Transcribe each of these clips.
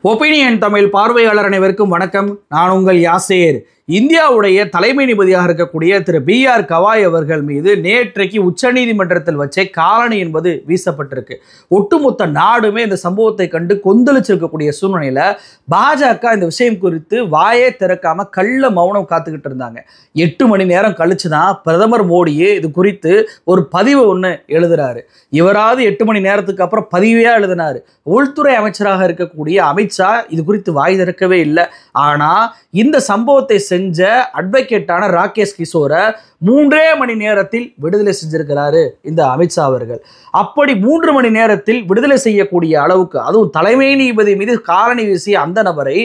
Opinion Tamil பார்வையாளர் அனைவருக்கும் வணக்கம். நான் உங்கள் யாசேர். இந்தியாவுடைய தலைமை நீதிபதியாக இருக்கக்கூடிய திரு B.R. கவாய் அவர்கள் மீது நேற்றைக்கு உச்சநீதிமன்றத்தில் வச்சே காலணி என்பது வீசப்பட்டிருக்கு. ஒட்டுமொத்த நாடுமே இந்த சம்பவத்தை கண்டு கொந்தளிச்சிருக்கக்கூடிய சூழ்நிலையில பாஜக இந்த விஷயம் குறித்து வாயே திறக்காம கள்ள மௌனம் காத்துக்கிட்டு இருந்தாங்க. 8 மணி நேரம் கழிச்சுதான் பிரதமர் மோடியே இது குறித்து ஒரு பதிவு ஒன்று எழுதுறாரு. இவராது 8 மணி நேரத்துக்கு அப்புறம் பதிவையா எழுதினாரு. உள்துறை அமைச்சராக இருக்கக்கூடிய அமித்ஷா இது குறித்து வாய் திறக்கவே இல்லை. ஆனா இந்த சம்பவத்தை செஞ்ச அட்வொகேட்டான ராகேஷ் கிஷோரை 3 மணி நேரத்தில் விடுதலை செஞ்சிருக்கிறாரு இந்த அமித்ஷா அவர்கள். அப்படி 3 மணி நேரத்தில் விடுதலை செய்யக்கூடிய அளவுக்கு, அதுவும் தலைமை நீதிபதி மீது காலணி வீசிய அந்த நபரை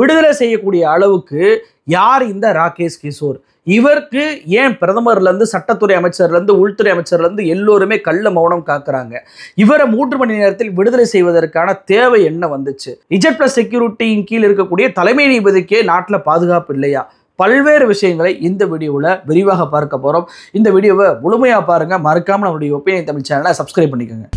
விடுதலை செய்யக்கூடிய அளவுக்கு யார் இந்த ராகேஷ் கிஷோர்? இவருக்கு ஏன் பிரதமர்ல இருந்து, சட்டத்துறை அமைச்சர்ல இருந்து, உள்துறை அமைச்சர்ல இருந்து எல்லோருமே கள்ள மௌனம் காக்குறாங்க? இவரை 3 மணி நேரத்தில் விடுதலை செய்வதற்கான தேவை என்ன வந்துச்சு? Z+ செக்யூரிட்டியின் கீழ் இருக்கக்கூடிய தலைமை நீதிபதிக்கே நாட்டில் பாதுகாப்பு இல்லையா? பல்வேறு விஷயங்களை இந்த வீடியோவில் விரிவாக பார்க்க போறோம். இந்த வீடியோவை முழுமையாக பாருங்க. மறக்காம நம்மளுடைய ஒப்பீனியன் தமிழ் சேனலை சப்ஸ்கிரைப் பண்ணிக்கோங்க.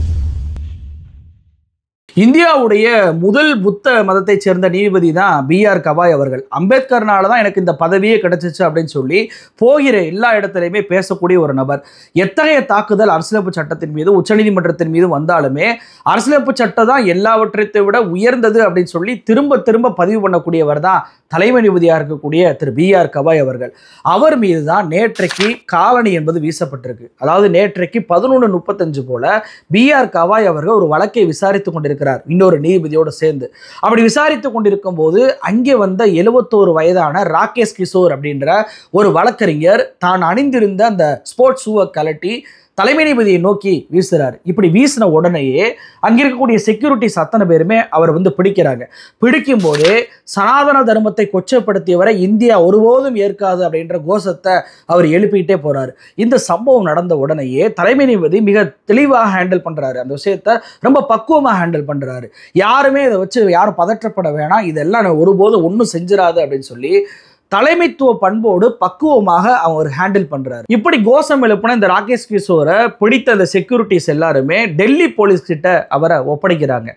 இந்தியாவுடைய முதல் புத்த மதத்தை சேர்ந்த நீதிபதி தான் B.R. கவாய் அவர்கள். அம்பேத்கர்னால தான் எனக்கு இந்த பதவியே கிடைச்சிச்சு அப்படின்னு சொல்லி போகிற எல்லா இடத்துலையுமே பேசக்கூடிய ஒரு நபர். எத்தகைய தாக்குதல் அரசியலமைப்பு சட்டத்தின் மீது, உச்சநீதிமன்றத்தின் மீது வந்தாலுமே அரசியலமைப்பு சட்டம் தான் எல்லாவற்றை விட உயர்ந்தது அப்படின்னு சொல்லி திரும்ப திரும்ப பதிவு பண்ணக்கூடியவர் தான் தலைமை நீதிபதியாக இருக்கக்கூடிய திரு B.R. கவாய் அவர்கள். அவர் மீது தான் நேற்றைக்கு காலணி என்பது வீசப்பட்டிருக்கு. அதாவது நேற்றைக்கு 11:35 போல B.R. கவாய் அவர்கள் ஒரு வழக்கை விசாரித்துக் கொண்டிருக்கிறார் இன்னொரு நீதிபதியோடு சேர்ந்து. அப்படி விசாரித்துக் கொண்டிருக்கும் போது அங்கே வந்த 71 வயதான ராகேஷ் கிஷோர் அப்படின்ற ஒரு வழக்கறிஞர் தான் அணிந்திருந்த அந்த ஸ்போர்ட்ஸ் ஷூவை கலட்டி தலைமை நீதிபதியை நோக்கி வீசுறாரு. இப்படி வீசின உடனேயே அங்கிருக்கக்கூடிய செக்யூரிட்டிஸ் அத்தனை பேருமே அவர் பிடிக்கிறாங்க. பிடிக்கும் போதே சனாதன தர்மத்தை கொச்சைப்படுத்தியவரை இந்தியா ஒருபோதும் ஏற்காது அப்படின்ற கோஷத்தை அவர் எழுப்பிட்டே போறாரு. இந்த சம்பவம் நடந்த உடனேயே தலைமை நீதிபதி மிக தெளிவாக ஹேண்டில் பண்றாரு. அந்த விஷயத்தை ரொம்ப பக்குவமாக ஹேண்டில் பண்றாரு. யாருமே இதை வச்சு யாரும் பதற்றப்பட வேணாம், இதெல்லாம் ஒருபோதும் ஒன்றும் செஞ்சிடாது அப்படின்னு சொல்லி தலைமைத்துவ பண்போடு பக்குவமாக அவர் ஹேண்டில் பண்றாரு. இப்படி கோஷம் எழுப்பின இந்த ராகேஷ் கிஷோரை பிடித்த அந்த செக்யூரிட்டிஸ் எல்லாருமே டெல்லி போலீஸ் கிட்ட அவரை ஒப்படைக்கிறாங்க.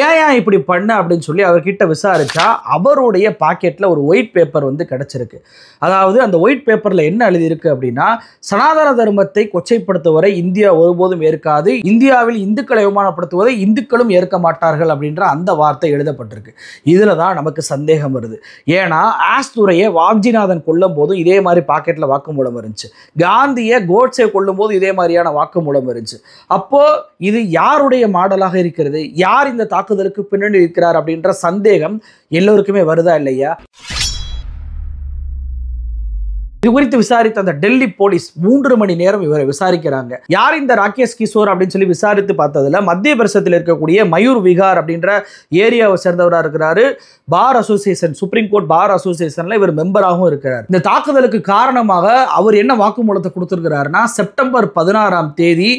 ஏன் இப்படி பண்ண அப்படின்னு சொல்லி அவர்கிட்ட விசாரிச்சா அவருடைய பாக்கெட்ல ஒரு ஒயிட் பேப்பர் கிடைச்சிருக்கு. அதாவது அந்த ஒயிட் பேப்பர்ல என்ன எழுதியிருக்கு அப்படின்னா, சனாதன தர்மத்தை கொச்சைப்படுத்துவரை இந்தியா ஒருபோதும் ஏற்காது, இந்தியாவில் இந்துக்களை அவமானப்படுத்துவதை இந்துக்களும் ஏற்க மாட்டார்கள் அப்படின்ற அந்த வார்த்தை எழுதப்பட்டிருக்கு. இதுல தான் நமக்கு சந்தேகம் வருது. ஏன்னா ஆஸ்துரையை வாஞ்சிநாதன் கொல்லும் போது இதே மாதிரி பாக்கெட்ல வாக்குமூலம் இருந்துச்சு. காந்தியை கோட்ஸே கொல்லும் போது இதே மாதிரியான வாக்குமூலம் இருந்துச்சு. அப்போ இது யாருடைய மாடலாக இருக்கிறது? யார் இந்த தாக்குதலுக்கு பின்னணி இருக்கிறார் அப்படின்ற சந்தேகம் எல்லோருக்குமே வருதா இல்லையா? இது குறித்து விசாரித்த அந்த டெல்லி போலீஸ் 3 மணி நேரம் இவரை விசாரிக்கிறாங்க. யார் இந்த ராகேஷ் கிஷோர் அப்படின்னு சொல்லி விசாரித்து பார்த்ததுல மத்திய பிரதேசத்தில் இருக்கக்கூடிய மயூர் விகார் அப்படின்ற ஏரியாவை சேர்ந்தவராக இருக்கிறாரு. பார் அசோசியேஷன், சுப்ரீம் கோர்ட் பார் அசோசியேஷன்ல இவர் மெம்பராகவும் இருக்கிறார். இந்த தாக்குதலுக்கு காரணமாக அவர் என்ன வாக்குமூலத்தை கொடுத்திருக்கிறாருன்னா, செப்டம்பர் 16ஆம் தேதி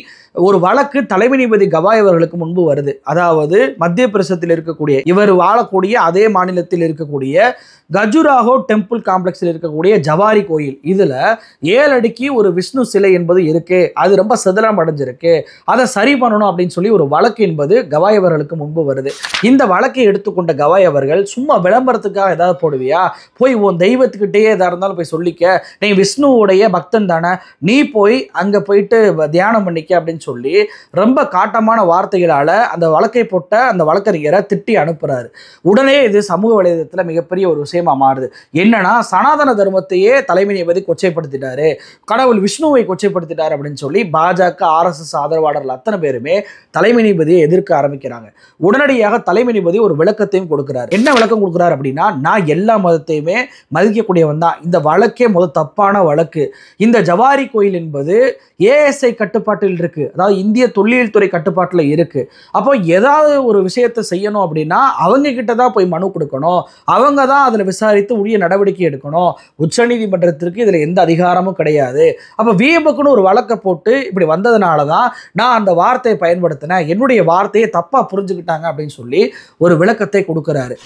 ஒரு வழக்கு தலைமை நீதிபதி கவாய் அவர்களுக்கு முன்பு வருது. அதாவது மத்திய பிரதேசத்தில் இருக்கக்கூடிய, இவர் வாழக்கூடிய அதே மாநிலத்தில் இருக்கக்கூடிய கஜுராஹோ டெம்பிள் காம்ப்ளெக்ஸில் இருக்கக்கூடிய ஜவாரி கோயில், இதுல 7 அடிக்கு ஒரு விஷ்ணு சிலை என்பது இருக்கு. அது ரொம்ப சிதறம் அடைஞ்சிருக்கு, அதை சரி பண்ணணும் அப்படின்னு சொல்லி ஒரு வழக்கு என்பது கவாய் அவர்களுக்கு முன்பு வருது. இந்த வழக்கை எடுத்துக்கொண்ட கவாய் அவர்கள், சும்மா விளம்பரத்துக்காக ஏதாவது போடுவியா, போய் உன் தெய்வத்துக்கிட்டே எதா இருந்தாலும் போய் சொல்லிக்க, நீ விஷ்ணுவுடைய பக்தன் தானே, நீ போய் அங்க போயிட்டு தியானம் பண்ணிக்க அப்படின்னு சொல்லி ரொம்ப காட்டமான வார்த்தைகளால அந்த வழக்கை போட்ட அந்த வழக்கறிஞரை திட்டி அனுப்புறாரு. உடனே இது சமூக வலைதளத்தில் மிகப்பெரிய ஒரு விஷயமா மாறுது. என்னன்னா, சனாதன தர்மத்தையே தலைமை நீதிபதி கொச்சைப்படுத்திட்டாரு, கடவுள் விஷ்ணுவை கொச்சைப்படுத்திட்டாரு அப்படின்னு சொல்லி பாஜக RSS ஆதரவாளர்கள் அத்தனை பேருமே தலைமை நீதிபதியை எதிர்க்க ஆரம்பிக்கிறாங்க. உடனடியாக தலைமை நீதிபதி ஒரு விளக்கத்தையும் கொடுக்கிறார். என்ன விளக்கம் கொடுக்கிறார் அப்படின்னா, நான் எல்லா மதத்தையுமே மதிக்கக்கூடியவன் தான், இந்த வழக்கே தப்பான வழக்கு, இந்த ஜவாரி கோயில் என்பது ASI கட்டுப்பாட்டில் இருக்கு, அதாவது இந்திய தொல்லியல் துறை கட்டுப்பாட்டில் இருக்கு. அப்போ ஏதாவது ஒரு விஷயத்தை செய்யணும் அப்படின்னா அவங்க கிட்ட தான் போய் மனு கொடுக்கணும், அவங்க தான் அதில் விசாரித்து உரிய நடவடிக்கை எடுக்கணும். உச்சநீதிமன்றத்திற்கு இதில் எந்த அதிகாரமும் கிடையாது. அப்போ வீம்புக்குன்னு ஒரு வழக்கை போட்டு இப்படி வந்ததுனால தான் நான் அந்த வார்த்தையை பயன்படுத்தினேன், என்னுடைய வார்த்தையை தப்பாக புரிஞ்சுக்கிட்டாங்க அப்படின்னு சொல்லி ஒரு விளக்கத்தை கொடுக்குறாரு.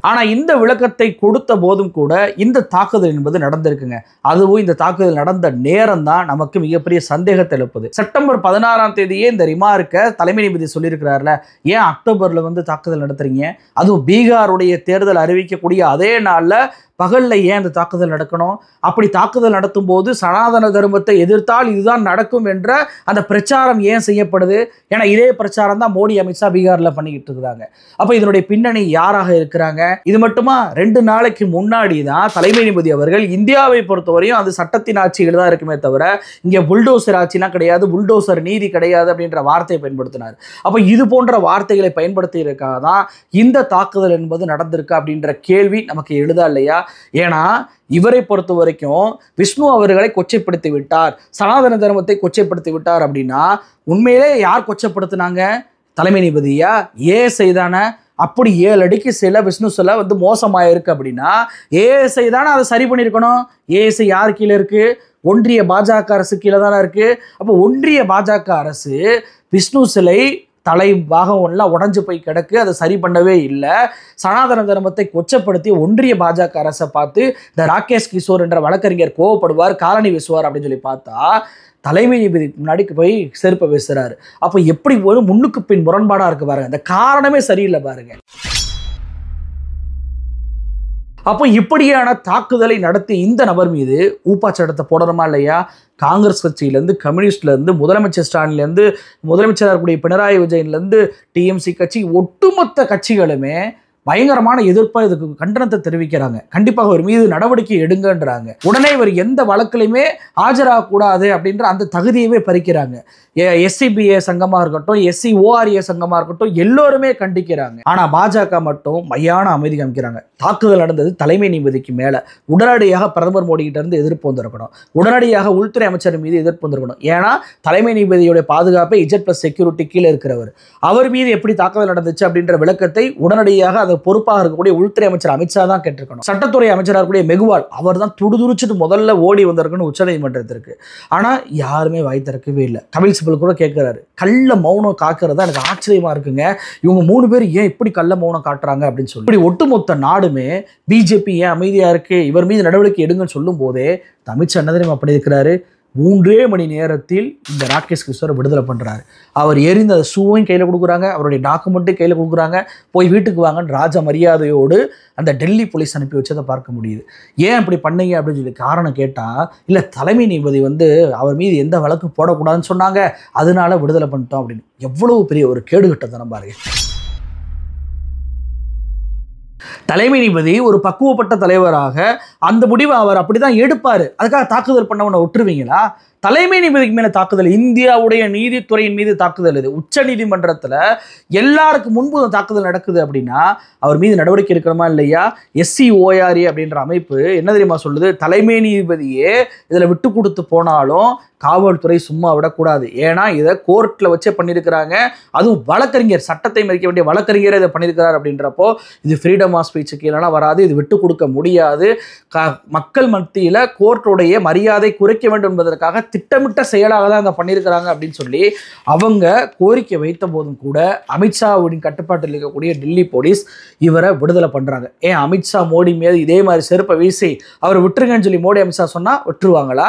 ஆனால் இந்த விளக்கத்தை கொடுத்த போதும் கூட இந்த தாக்குதல் என்பது நடந்திருக்குங்க. அதுவும் இந்த தாக்குதல் நடந்த நேரம் தான் நமக்கு மிகப்பெரிய சந்தேகத்தை எழுப்புது. செப்டம்பர் 16ஆம் தேதியே இந்த ரிமார்க்கை தலைமை நீதிபதி சொல்லியிருக்கிறார்ல, ஏன் அக்டோபரில் வந்து தாக்குதல் நடத்துறீங்க? அதுவும் பீகாருடைய தேர்தல் அறிவிக்கக்கூடிய அதே நாளில் பகலில் ஏன் அந்த தாக்குதல் நடக்கணும்? அப்படி தாக்குதல் நடத்தும் போது சனாதன தர்மத்தை எதிர்த்தால் இதுதான் நடக்கும் என்ற அந்த பிரச்சாரம் ஏன் செய்யப்படுது? ஏன்னா இதே பிரச்சாரம் தான் மோடி, அமித்ஷா பீகாரில் பண்ணிக்கிட்டு இருக்கிறாங்க. அப்போ இதனுடைய பின்னணி யாராக இருக்கிறாங்க? இது மட்டுமா, 2 நாளைக்கு முன்னாடி தான் தலைமை நீதிபதி அவர்கள் இந்தியாவை பொறுத்தவரையும் அது சட்டத்தின் ஆட்சிகள் தான் இருக்குமே தவிர இங்கே புல்டோசர் ஆட்சிலாம் கிடையாது, புல்டோசர் நீதி கிடையாது அப்படின்ற வார்த்தையை பயன்படுத்தினார். அப்போ இது போன்ற வார்த்தைகளை பயன்படுத்தியிருக்காக தான் இந்த தாக்குதல் என்பது நடந்திருக்கு அப்படின்ற கேள்வி நமக்கு எழுதா இல்லையா? ஏன்னா இவரை பொறுத்த வரைக்கும் விஷ்ணு அவர்களை கொச்சைப்படுத்தி விட்டார், சனாதன தர்மத்தை கொச்சைப்படுத்தி விட்டார் அப்படின்னா உண்மையிலே யார் கொச்சைப்படுத்தினாங்க? தலைமை நீதிபதியா? ஏஎஸ்ஐ தானே? அப்படி 7 அடிக்கு சில விஷ்ணு சிலை வந்து மோசமாயிருக்கு அப்படின்னா ஏஎஸ்ஐ தானே அதை சரி பண்ணியிருக்கணும். ஏஎஸ்ஐ யார் கீழே இருக்கு? ஒன்றிய பாஜக அரசு கீழே தானே இருக்கு. அப்போ ஒன்றிய பாஜக அரசு விஷ்ணு சிலை தலை பாகம் எல்லாம் உடஞ்சு போய் கிடக்கு, அதை சரி பண்ணவே இல்லை. சனாதன தர்மத்தை கொச்சப்படுத்தி ஒன்றிய பாஜக அரசை பார்த்து இந்த ராகேஷ் கிஷோர் என்ற வழக்கறிஞர் கோவப்படுவார், காலனி வீசுவார் அப்படின்னு சொல்லி பார்த்தா தலைமை நீதிபதி முன்னாடிக்கு போய் செருப்பை வீசுறாரு. அப்போ எப்படி ஒரு முன்னுக்கு பின் முரண்பாடாக இருக்கு பாருங்க. அந்த காரணமே சரியில்லை பாருங்க. அப்போ இப்படியான தாக்குதலை நடத்தி இந்த நபர் மீது ஊப்பா சட்டத்தை போடணுமா இல்லையா? காங்கிரஸ் கட்சியிலேருந்து, கம்யூனிஸ்ட்லேருந்து, முதலமைச்சர் ஸ்டாலின்லேருந்து, முதலமைச்சராக இருக்கக்கூடிய பினராயி விஜயன்லேருந்து, டிஎம்சி கட்சி, ஒட்டுமொத்த கட்சிகளுமே பயங்கரமான எதிர்ப்பை, இதுக்கு கண்டனத்தை தெரிவிக்கிறாங்க. கண்டிப்பாக ஒரு மீது நடவடிக்கை எடுங்கன்றாங்க. உடனே இவர் எந்த வழக்கிலையுமே ஆஜராகக்கூடாது அப்படின்ற அந்த தகுதியவே பறிக்கிறாங்க. எஸ்சிபிஏ சங்கமாக இருக்கட்டும், SCORA சங்கமாக இருக்கட்டும், எல்லோருமே கண்டிக்கிறாங்க. ஆனால் பாஜக மட்டும் மையான அமைதி காமிக்கிறாங்க. தாக்குதல் நடந்தது தலைமை நீதிபதிக்கு மேலே. உடனடியாக பிரதமர் மோடி கிட்ட இருந்து எதிர்ப்பு வந்திருக்கணும், உடனடியாக உள்துறை அமைச்சர் மீது எதிர்ப்பு வந்திருக்கணும். ஏன்னா தலைமை நீதிபதியுடைய பாதுகாப்பை Z+ செக்யூரிட்டி கீழே இருக்கிறவர், அவர் மீது எப்படி தாக்குதல் நடந்துச்சு அப்படின்ற விளக்கத்தை உடனடியாக அதை பொறுப்பாக இருக்கக்கூடிய உள்துறை அமைச்சர் அமித்ஷா தான் கேட்டிருக்கணும். சட்டத்துறை அமைச்சராக இருக்கக்கூடிய மெகுவால் அவர் தான் துடிதுடிச்சுட்டு முதல்ல ஓடி வந்திருக்குன்னு உச்சநீதிமன்றத்திற்கு. ஆனால் யாருமே வாய் திறக்கவே இல்லை. கபில் சிபல் கூட கேட்கிறாரு, கள்ள மௌனம் காக்கிறதா எனக்கு ஆச்சரியமா இருக்குங்க, இவங்க 3 பேர் ஏன் இப்படி கள்ள மௌனம் காட்டுறாங்க அப்படின்னு சொல்லி. இப்படி ஒட்டுமொத்த நாடுமே பிஜேபி ஏன் அமைதியா இருக்கு, இவர் மீது நடவடிக்கை எடுங்கன்னு சொல்லும் போதே அமித்ஷா என்ன தெரியுமா அப்படி இருக்கிறாரு? 3 மணி நேரத்தில் இந்த ராகேஷ் கிஷோரை விடுதலை பண்ணுறாரு. அவர் எரிந்த ஷூவையும் கையில் கொடுக்குறாங்க, அவருடைய டாக்குமெண்ட்டையும் கையில் கொடுக்குறாங்க. போய் வீட்டுக்கு வாங்கன்னு ராஜ மரியாதையோடு அந்த டெல்லி போலீஸ் அனுப்பி வச்சதை பார்க்க முடியுது. ஏன் அப்படி பண்ணீங்க அப்படின்னு சொல்லி காரணம் கேட்டால், இல்லை தலைமை நீதிபதி வந்து அவர் மீது எந்த வழக்கு போடக்கூடாதுன்னு சொன்னாங்க, அதனால விடுதலை பண்ணிட்டோம் அப்படின்னு. எவ்வளவு பெரிய ஒரு கேடுகட்டத்தனம் பாருங்க. தலைமை நீதிபதி ஒரு பக்குவப்பட்ட தலைவராக அந்த முடிவை அவர் அப்படிதான் எடுப்பார். அதுக்காக தாக்குதல் பண்ணவனை விட்டுருவீங்களா? தலைமை நீதிபதிக்கு மேலே தாக்குதல், இந்தியாவுடைய நீதித்துறையின் மீது தாக்குதல். இது உச்ச நீதிமன்றத்தில் எல்லாருக்கு முன்பு தாக்குதல் நடக்குது அப்படின்னா அவர் மீது நடவடிக்கை எடுக்கணுமா இல்லையா? SCORA அப்படின்ற அமைப்பு என்ன தெரியுமா சொல்லுது? தலைமை நீதிபதியே இதில் விட்டு கொடுத்து போனாலும் காவல்துறை சும்மா விடக்கூடாது. ஏன்னா இதை கோர்ட்டில் வச்சே பண்ணியிருக்கிறாங்க. அதுவும் வழக்கறிஞர், சட்டத்தை மதிக்க வேண்டிய வழக்கறிஞரை இதை பண்ணியிருக்கிறார் அப்படின்றப்போ இது ஃப்ரீடம் ஆஃப் ஸ்பீச்சுக்கு இல்லைனா வராது, இது விட்டு கொடுக்க முடியாது. மக்கள் மத்தியில் கோர்ட்டுடைய மரியாதை குறைக்க வேண்டும் என்பதற்காக திட்டமிட்ட செயலாக தான் அதை பண்ணியிருக்கிறாங்க அப்படின்னு சொல்லி அவங்க கோரிக்கை வைத்த போதும் கூட அமித்ஷாவுடைய கட்டுப்பாட்டில் இருக்கக்கூடிய டெல்லி போலீஸ் இவரை விடுதலை பண்ணுறாங்க. ஏன் அமித்ஷா மோடி மீது இதே மாதிரி செருப்பை வீசி அவர் விட்டுருங்கன்னு சொல்லி மோடி அமித்ஷா சொன்னால் விட்டுருவாங்களா?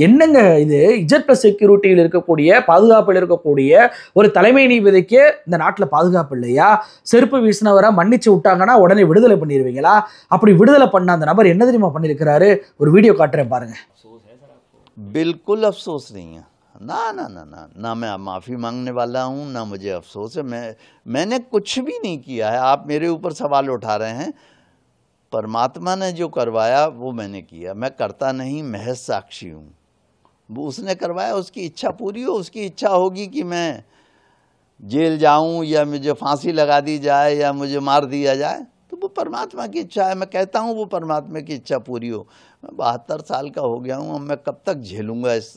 என்னங்க இது? Z+ செக்யூரிட்டியில் இருக்கக்கூடிய, பாதுகாப்பில் இருக்கக்கூடிய ஒரு தலைமை நீதிபதிக்கு இந்த நாட்டில் பாதுகாப்பு இல்லையா? செருப்பு வீசினவரை மன்னிச்சு விட்டாங்கன்னா உடனே விடுதலை பண்ணிடுவீங்களா? அப்படி விடுதலை பண்ண அந்த நபர் என்ன தெரியுமா பண்ணியிருக்கிறாரு? ஒரு வீடியோ காட்டுறேன் பாருங்க. बिल्कुल अफसोस नहीं है, ना ना ना ना ना मैं माफ़ी मांगने वाला हूँ, ना मुझे अफसोस है। मैंने कुछ भी नहीं किया है। आप मेरे ऊपर सवाल उठा रहे हैं। परमात्मा ने जो करवाया वो मैंने किया, मैं करता नहीं, महज साक्षी हूँ। वो उसने करवाया, उसकी इच्छा पूरी हो। उसकी इच्छा होगी कि मैं जेल जाऊँ या मुझे फांसी लगा दी जाए या मुझे मार दिया जाए, तो वो परमात्मा की इच्छा है। मैं कहता हूँ वो परमात्मा की इच्छा पूरी हो। मैं 72 साल का हो गया हूँ, अब मैं कब तक झेलूँगा इस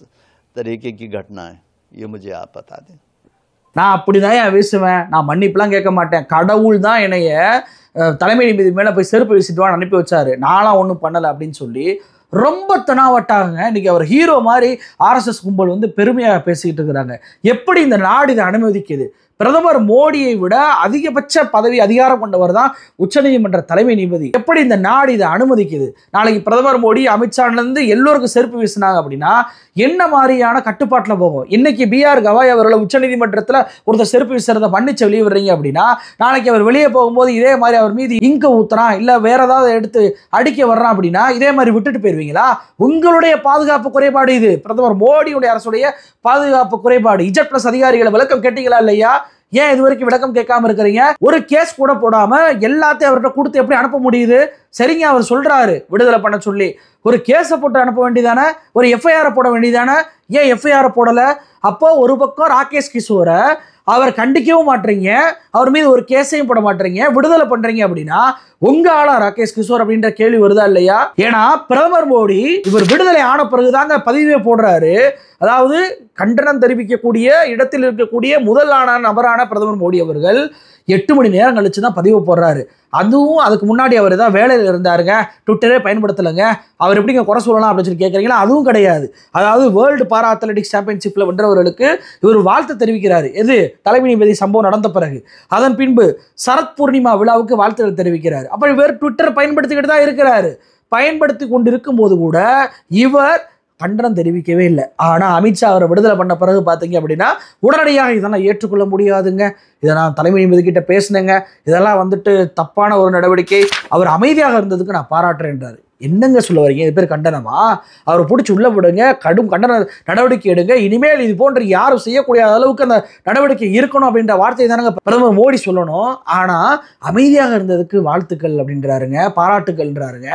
तरीके की घटनाएं, ये मुझे आप बता दें। நான் அப்படிதான் வீசுவேன், நான் மன்னிப்புலாம் கேட்க மாட்டேன். கடவுள் தான் என்னைய தலைமை நீதிபதி மேலே போய் செருப்பு வீசிட்டுவான்னு அனுப்பி வச்சாரு, நான்லாம் ஒன்றும் பண்ணலை அப்படின்னு சொல்லி ரொம்ப தெனாவட்டாங்க. இன்னைக்கு அவர் ஹீரோ மாதிரி RSS கும்பல் வந்து பெருமையாக பேசிக்கிட்டு இருக்கிறாங்க. எப்படி இந்த நாடு இதை அனுமதிக்குது? பிரதமர் மோடியை விட அதிகபட்ச பதவி அதிகாரம் கொண்டவர் தான் உச்சநீதிமன்ற தலைமை நீதிபதி. எப்படி இந்த நாடு இதை அனுமதிக்குது? நாளைக்கு பிரதமர் மோடி அமித்ஷாலேருந்து எல்லோருக்கும் செருப்பு வீசினாங்க அப்படின்னா என்ன மாதிரியான கட்டுப்பாட்டில் போகும்? இன்னைக்கு பிஆர் கவாய் அவர்களை உச்சநீதிமன்றத்தில் ஒருத்தர் செருப்பு வீசுறதை மன்னிச்சு வெளியே விடுறீங்க அப்படின்னா நாளைக்கு அவர் வெளியே போகும்போது இதே மாதிரி அவர் மீது இங்க ஊத்துறான் இல்லை வேற ஏதாவது எடுத்து அடிக்க வர்றான் அப்படின்னா இதே மாதிரி விட்டுட்டு போயிருவீங்களா? உங்களுடைய பாதுகாப்பு குறைபாடு இது. பிரதமர் மோடியுடைய அரசுடைய பாதுகாப்பு குறைபாடு. இஜட்+ அதிகாரிகளை விளக்கம் கேட்டீங்களா இல்லையா? ஏன் இது வரைக்கும் விளக்கம் கேட்காம இருக்கிறீங்க? ஒரு கேஸ் கூட போடாம எல்லாத்தையும் அவர்கிட்ட கொடுத்து எப்படி அனுப்ப முடியுது? சரிங்க, அவர் சொல்றாரு விடுதலை பண்ண சொல்லி, ஒரு கேஸை போட்டு அனுப்ப வேண்டியதானே, ஒரு எஃப்ஐஆர் போட வேண்டியதானே? ஏன் எஃப்ஐஆர் போடல? அப்போ ஒரு பக்கம் ராகேஷ் கிஷோரை அவர் கண்டிக்கவும் மாட்டீங்க, அவர் மீது ஒரு கேஸையும் போட மாட்டீங்க, விடுதலை பண்றீங்க அப்படின்னா உங்க ஆளா ராகேஷ் கிஷோர் அப்படின்ற கேள்வி வருதா இல்லையா? ஏன்னா பிரதமர் மோடி இவர் விடுதலை ஆன பிறகுதாங்க பதிவே போடுறாரு. அதாவது கண்டனம் தெரிவிக்கக்கூடிய இடத்தில் இருக்கக்கூடிய முதல் நபரான பிரதமர் மோடி அவர்கள் 8 மணி நேரம் கழிச்சு தான் பதிவு போடுறாரு. அதுவும் அதுக்கு முன்னாடி அவர் ஏதாவது வேலையில் இருந்தாருங்க, ட்விட்டரே பயன்படுத்தலைங்க, அவர் எப்படிங்க குறை சொல்லலாம் அப்படின்னு சொல்லி கேட்குறீங்களா? அதுவும் கிடையாது. அதாவது வேர்ல்டு பாரா அத்லெட்டிக்ஸ் சாம்பியன்ஷிப்பில் வென்றவர்களுக்கு இவர் வாழ்த்து தெரிவிக்கிறார். எது? தலைமை நீதிபதி சம்பவம் நடந்த பிறகு. அதன் பின்பு சரத் பூர்ணிமா விழாவுக்கு வாழ்த்துக்கள் தெரிவிக்கிறார். அப்போ இவர் ட்விட்டர் பயன்படுத்திக்கிட்டு தான் இருக்கிறாரு. பயன்படுத்தி கொண்டிருக்கும் போது கூட இவர் கண்டனம் தெரிவிக்கவே இல்லை. ஆனால் அமித்ஷா அவரை விடுதலை பண்ண பிறகு பார்த்தீங்க அப்படின்னா உடனடியாக இதெல்லாம் ஏற்றுக்கொள்ள முடியாதுங்க, இதை நான் தலைமை நீதிபதி கிட்ட பேசினேங்க, இதெல்லாம் வந்துட்டு தப்பான ஒரு நடவடிக்கை, அவர் அமைதியாக இருந்ததுக்கு நான் பாராட்டுறேன்றாரு. என்னங்க சொல்ல வரீங்க? இது பேர் கண்டனமா? அவரை பிடிச்சி உள்ள விடுங்க, கடும் கண்டன நடவடிக்கை எடுங்க, இனிமேல் இது போன்ற யாரும் செய்யக்கூடிய அளவுக்கு அந்த நடவடிக்கை இருக்கணும் அப்படின்ற வார்த்தை தானங்க பிரதமர் மோடி சொல்லணும். ஆனால் அமைதியாக இருந்ததுக்கு வாழ்த்துக்கள் அப்படின்றாருங்க, பாராட்டுக்கள்ன்றாருங்க.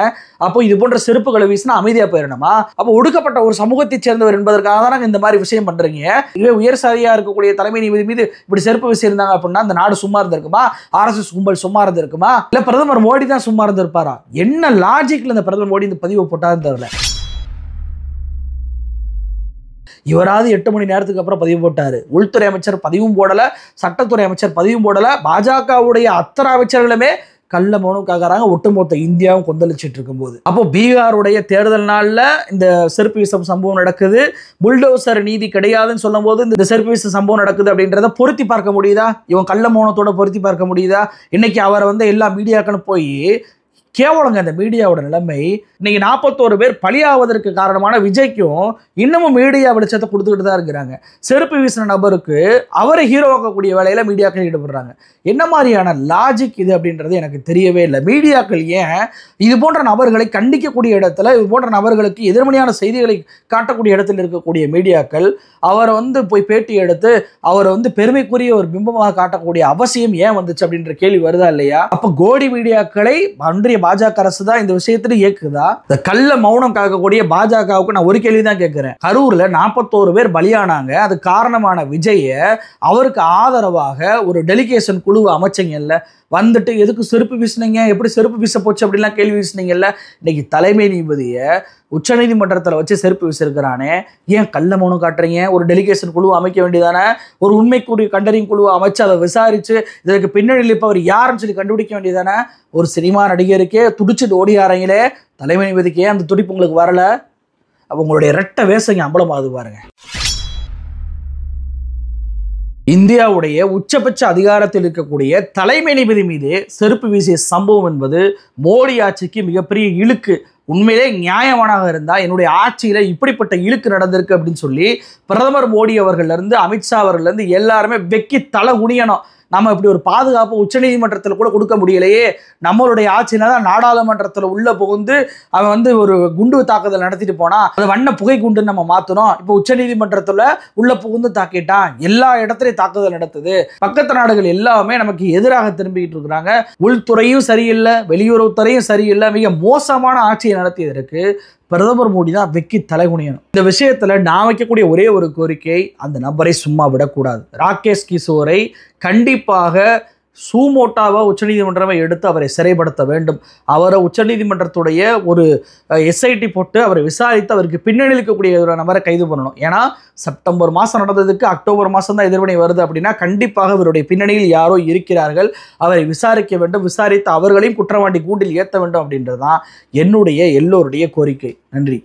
அப்போ இது போன்ற செருப்புகளை வீசினா அமைதியாக போயிடணுமா? அப்போ ஒடுக்கப்பட்ட ஒரு சமூகத்தை சேர்ந்தவர் என்பதற்காக தானே இந்த மாதிரி விஷயம் பண்றீங்க. இதுவே உயர் சாதியாக இருக்கக்கூடிய தலைமை நீதிபதி மீது இப்படி செருப்பு வீசியிருந்தாங்க அப்படின்னா அந்த நாடு சும்மா இருந்திருக்குமா? RSS கும்பல் சும்மா இருந்திருக்குமா? இல்லை பிரதமர் மோடி தான் சும்மா இருந்திருப்பாரா? என்ன லாஜிக்ல இந்த பிரதமர் மோடி இந்த பதிவை போட்டான்னு தெரியல. இவராது 8 மணி நேரத்துக்கு அப்புறம் பதிவு போட்டாரு. உள்துறை அமைச்சர் பதிவும் போடல, சட்டத்துறை அமைச்சர் பதிவும் போடல, பாஜகவுடைய அத்தனை அமைச்சர்களுமே கள்ள மௌனம் காக்குறாங்க. ஒட்டுமொத்த இந்தியாவும் கொந்தளிச்சிட்டு இருக்கும்போது அப்போ பீகாருடைய தேர்தல் நாளில் இந்த செருப்பு வீசும் சம்பவம் நடக்குது. புல்டோசர் நீதி கிடையாதுன்னு சொல்லும் போது இந்த செருப்பு வீச சம்பவம் நடக்குது அப்படின்றத பொருத்தி பார்க்க முடியுதா? இவன் கள்ள மௌனத்தோட பொருத்தி பார்க்க முடியுதா? இன்னைக்கு அவரை எல்லா மீடியாக்களும் போய் கேவலங்க அந்த மீடியாவோட நிலைமை. இன்னைக்கு 41 பேர் பலியாவதற்கு காரணமான விஜய்க்கும் இன்னமும் மீடியா வெளிச்சத்தை கொடுத்துக்கிட்டு தான் இருக்கிறாங்க. செருப்பு வீசின நபருக்கு அவரை ஹீரோவாக்கக்கூடிய வேலையில மீடியாக்கள் ஈடுபடுறாங்க. என்ன மாதிரியான லாஜிக் இது அப்படின்றது எனக்கு தெரியவே இல்லை. மீடியாக்கள் ஏன் இது போன்ற நபர்களை கண்டிக்கக்கூடிய இடத்துல, இது போன்ற நபர்களுக்கு எதிர்மறையான செய்திகளை காட்டக்கூடிய இடத்துல இருக்கக்கூடிய மீடியாக்கள் அவரை போய் பேட்டி எடுத்து அவரை பெருமைக்குரிய ஒரு பிம்பமாக காட்டக்கூடிய அவசியம் ஏன் வந்துச்சு அப்படின்ற கேள்வி வருதா இல்லையா? அப்ப கோடி மீடியாக்களை அன்றைய பாஜக அரசு தான் இந்த விஷயத்துல இயக்குதா? இந்த கள்ள மௌனம் காக்கக்கூடிய பாஜகவுக்கு நான் ஒரு கேள்வி தான் கேட்கிறேன். கரூர்ல 41 பேர் பலியானாங்க. அது காரணமான விஜய அவருக்கு ஆதரவாக ஒரு டெலிகேஷன் குழுவை அமைச்சீங்கல்ல, வந்துட்டு எதுக்கு செருப்பு வீசினீங்க, எப்படி செருப்பு வீச போச்சு அப்படின்லாம் கேள்வி வீசினீங்கல்ல. இன்னைக்கு தலைமை நீதிபதியை உச்சநீதிமன்றத்தில் வச்சு செருப்பு வீசிருக்கிறானே, ஏன் கள்ள மௌனம் காட்டுறீங்க? ஒரு டெலிகேஷன் குழுவை அமைக்க வேண்டியதானே? ஒரு உண்மைக்குரிய கண்டறியும் குழுவை அமைச்சு அதை விசாரிச்சு இதற்கு பின்னணியில் இருப்பவர் யாருன்னு சொல்லி கண்டுபிடிக்க வேண்டியதானே? ஒரு சினிமா நடிகருக்கே துடிச்சுட்டு ஓடியாரங்களே, தலைமை நீதிபதிக்கே அந்த துடிப்பு உங்களுக்கு வரல? அப்போ உங்களுடைய ரெட்ட வேஷங்க அம்பலமாகுது பாருங்க. இந்தியாவுடைய உச்சபட்ச அதிகாரத்தில் இருக்கக்கூடிய தலைமை நீதிபதி மீது செருப்பு வீசிய சம்பவம் என்பது மோடி ஆட்சிக்கு மிகப்பெரிய இழுக்கு. உண்மையிலே நியாயமானாக இருந்தால் என்னுடைய ஆட்சியில் இப்படிப்பட்ட இழுக்கு நடந்திருக்கு அப்படின்னு சொல்லி பிரதமர் மோடி அவர்கள்லேருந்து அமித்ஷா அவர்கள்லேருந்து எல்லாருமே வெக்கி தலை குனியணும். நம்ம இப்படி ஒரு பாதுகாப்பு உச்சநீதிமன்றத்தில் கூட கொடுக்க முடியலையே, நம்மளுடைய ஆட்சியில தான் நாடாளுமன்றத்தில் உள்ள புகுந்து அவன் ஒரு குண்டு தாக்குதல் நடத்திட்டு போனா, அது வண்ண புகை குண்டுன்னு நம்ம மாற்றணும். இப்போ உச்சநீதிமன்றத்தில் உள்ள புகுந்து தாக்கிட்டான், எல்லா இடத்துலையும் தாக்குதல் நடத்துது, பக்கத்து நாடுகள் எல்லாமே நமக்கு எதிராக திரும்பிக்கிட்டு இருக்கிறாங்க, உள்துறையும் சரியில்லை, வெளியுறவுத்துறையும் சரியில்லை, மிக மோசமான ஆட்சியை நடத்தியதற்கு பிரதமர் மோடி தான் வெக்கி தலைகுனியணும். இந்த விஷயத்துல நான் வைக்கக்கூடிய ஒரே ஒரு கோரிக்கை, அந்த நபரை சும்மா விடக்கூடாது. ராகேஷ் கிஷோரை கண்டிப்பாக சூமோட்டாவா உச்சநீதிமன்றமே எடுத்து அவரை சிறைப்படுத்த வேண்டும். அவரை உச்சநீதிமன்றத்துடைய ஒரு SIT போட்டு அவரை விசாரித்து அவருக்கு பின்னணி இருக்கக்கூடிய ஒரு நபரை கைது பண்ணணும். ஏன்னா செப்டம்பர் மாதம் நடந்ததுக்கு அக்டோபர் மாதம் தான் எதிர்வினை வருது அப்படின்னா கண்டிப்பாக இவருடைய பின்னணியில் யாரோ இருக்கிறார்கள். அவரை விசாரிக்க வேண்டும், விசாரித்து அவர்களையும் குற்றவாளி கூண்டில் ஏற்ற வேண்டும் அப்படின்றது தான் என்னுடைய எல்லோருடைய கோரிக்கை. நன்றி.